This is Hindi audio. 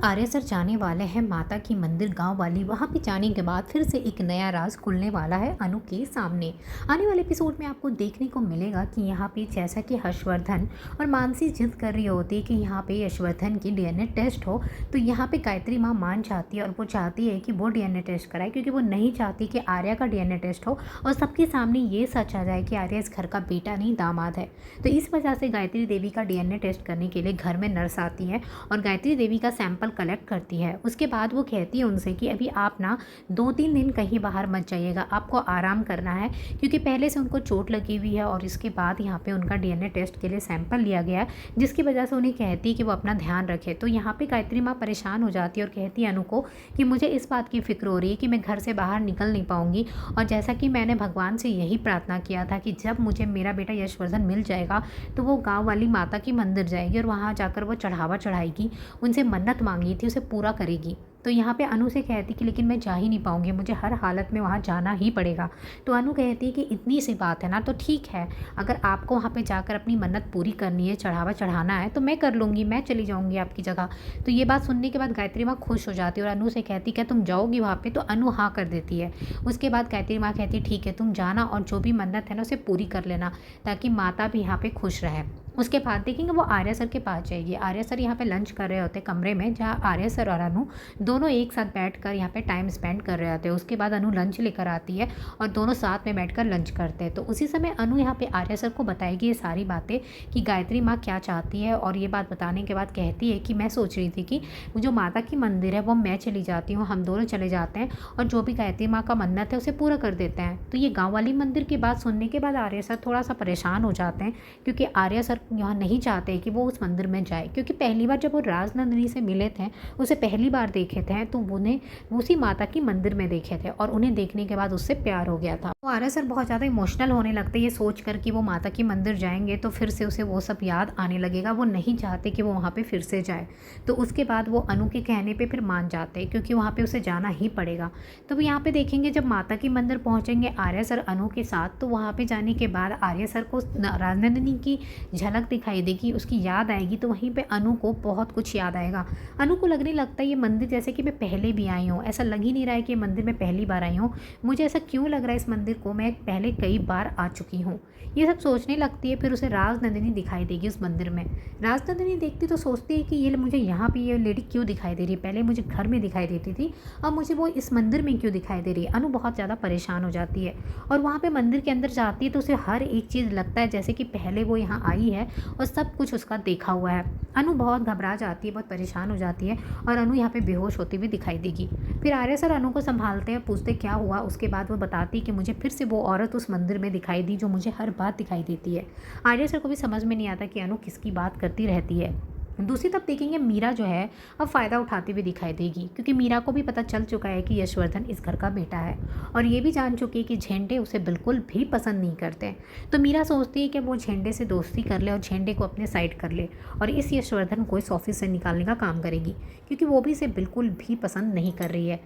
आर्य सर जाने वाले हैं माता की मंदिर गांव वाली। वहां पे जाने के बाद फिर से एक नया राज खुलने वाला है अनु के सामने। आने वाले एपिसोड में आपको देखने को मिलेगा कि यहाँ पे जैसा कि हर्षवर्धन और मानसी जिद कर रही होती है कि यहाँ पे यशवर्धन की डीएनए टेस्ट हो, तो यहाँ पे गायत्री माँ मान जाती है और वो चाहती है कि वो डीएनए टेस्ट कराए, क्योंकि वो नहीं चाहती कि आर्या का डीएनए टेस्ट हो और सबके सामने ये सच आ जाए कि आर्या इस घर का बेटा नहीं दामाद है। तो इस वजह से गायत्री देवी का डीएनए टेस्ट करने के लिए घर में नर्स आती है और गायत्री देवी का सैंपल कलेक्ट करती है। उसके बाद वो कहती है उनसे कि अभी आप ना 2-3 दिन कहीं बाहर मत जाइएगा, आपको आराम करना है, क्योंकि पहले से उनको चोट लगी हुई है और इसके बाद यहाँ पे उनका डीएनए टेस्ट के लिए सैंपल लिया गया है, जिसकी वजह से उन्हें कहती है कि वो अपना ध्यान रखे। तो यहाँ पे गायत्री माँ परेशान हो जाती है और कहती है अनु को कि मुझे इस बात की फिक्र हो रही है कि मैं घर से बाहर निकल नहीं पाऊंगी, और जैसा कि मैंने भगवान से यही प्रार्थना किया था कि जब मुझे मेरा बेटा यशवर्धन मिल जाएगा तो वो गाँव वाली माता की मंदिर जाएगी और वहाँ जाकर वो चढ़ावा चढ़ाएगी, उनसे मन्नत मांगी थी उसे पूरा करेगी। तो यहाँ पे अनु से कहती कि लेकिन मैं जा ही नहीं पाऊंगी, मुझे हर हालत में वहाँ जाना ही पड़ेगा। तो अनु कहती है कि इतनी सी बात है ना, तो ठीक है, अगर आपको वहाँ पे जाकर अपनी मन्नत पूरी करनी है, चढ़ावा चढ़ाना है, तो मैं कर लूँगी, मैं चली जाऊँगी आपकी जगह। तो ये बात सुनने के बाद गायत्री माँ खुश हो जाती है और अनु से कहती क्या तुम जाओगी वहाँ पर? तो अनु हाँ कर देती है। उसके बाद गायत्री माँ कहती ठीक है, तुम जाना और जो भी मन्नत है ना उसे पूरी कर लेना, ताकि माता भी यहाँ पर खुश रहे। उसके बाद देखेंगे वो आर्या सर के पास जाएगी। आर्या सर यहाँ पे लंच कर रहे होते कमरे में, जहाँ आर्या सर और अनु दोनों एक साथ बैठकर यहाँ पे टाइम स्पेंड कर रहे होते हैं। उसके बाद अनु लंच लेकर आती है और दोनों साथ में बैठकर लंच करते हैं। तो उसी समय अनु यहाँ पे आर्या सर को बताएगी ये सारी बातें कि गायत्री माँ क्या चाहती है, और ये बात बताने के बाद कहती है कि मैं सोच रही थी कि जो माता की मंदिर है वो मैं चली जाती हूँ, हम दोनों चले जाते हैं और जो भी गायत्री माँ का मन्नत है उसे पूरा कर देते हैं। तो ये गाँव वाली मंदिर की बात सुनने के बाद आर्या सर थोड़ा सा परेशान हो जाते हैं, क्योंकि आर्या सर यहाँ नहीं चाहते कि वो उस मंदिर में जाए, क्योंकि पहली बार जब वो राजनंदिनी से मिले थे, उसे पहली बार देखे थे, तो उन्हें उसी माता की मंदिर में देखे थे और उन्हें देखने के बाद उससे प्यार हो गया था। तो आर्या सर बहुत ज़्यादा इमोशनल होने लगते ये सोच कर कि वो माता की मंदिर जाएंगे तो फिर से उसे वो सब याद आने लगेगा। वो नहीं चाहते कि वो वहाँ पे फिर से जाए। तो उसके बाद वो अनु के कहने पे फिर मान जाते हैं, क्योंकि वहाँ पे उसे जाना ही पड़ेगा। तो यहाँ पे देखेंगे जब माता की मंदिर पहुँचेंगे आर्या सर अनु के साथ, तो वहाँ पे जाने के बाद आर्या सर को राजनंदिनी की झलक दिखाई देगी, उसकी याद आएगी। तो वहीं पे अनु को बहुत कुछ याद आएगा। अनु को लगने लगता है ये मंदिर जैसे कि मैं पहले भी आई हूँ, ऐसा लग ही नहीं रहा है कि ये मंदिर में पहली बार आई हूँ, मुझे ऐसा क्यों लग रहा है इस मंदिर को मैं पहले कई बार आ चुकी हूँ। ये सब सोचने लगती है। फिर उसे राजनंदिनी दिखाई देगी उस मंदिर में। राजनंदिनी देखती तो सोचती है कि ये मुझे यहाँ पे ये लेडी क्यों दिखाई दे रही है, पहले मुझे घर में दिखाई देती थी, अब मुझे वो इस मंदिर में क्यों दिखाई दे रही है। अनु बहुत ज़्यादा परेशान हो जाती है और वहाँ पे मंदिर के अंदर जाती है तो उसे हर एक चीज़ लगता है जैसे कि पहले वो यहाँ आई है और सब कुछ उसका देखा हुआ है। अनु बहुत घबरा जाती है, बहुत परेशान हो जाती है और अनु यहाँ पे बेहोश होती हुई दिखाई देगी। फिर आर्या सर अनु को संभालते हैं, पूछते क्या हुआ। उसके बाद वो बताती कि मुझे फिर से वो औरत उस मंदिर में दिखाई दी जो मुझे हर बात दिखाई देती है। आर्या सर को भी समझ में नहीं आता कि अनु किसकी बात करती रहती है। दूसरी तरफ देखेंगे मीरा जो है अब फ़ायदा उठाती हुई दिखाई देगी, क्योंकि मीरा को भी पता चल चुका है कि यशवर्धन इस घर का बेटा है और ये भी जान चुकी है कि झेंडे उसे बिल्कुल भी पसंद नहीं करते। तो मीरा सोचती है कि वो झेंडे से दोस्ती कर ले और झेंडे को अपने साइड कर ले और इस यशवर्धन को इस ऑफिस से निकालने का काम करेगी, क्योंकि वो भी इसे बिल्कुल भी पसंद नहीं कर रही है।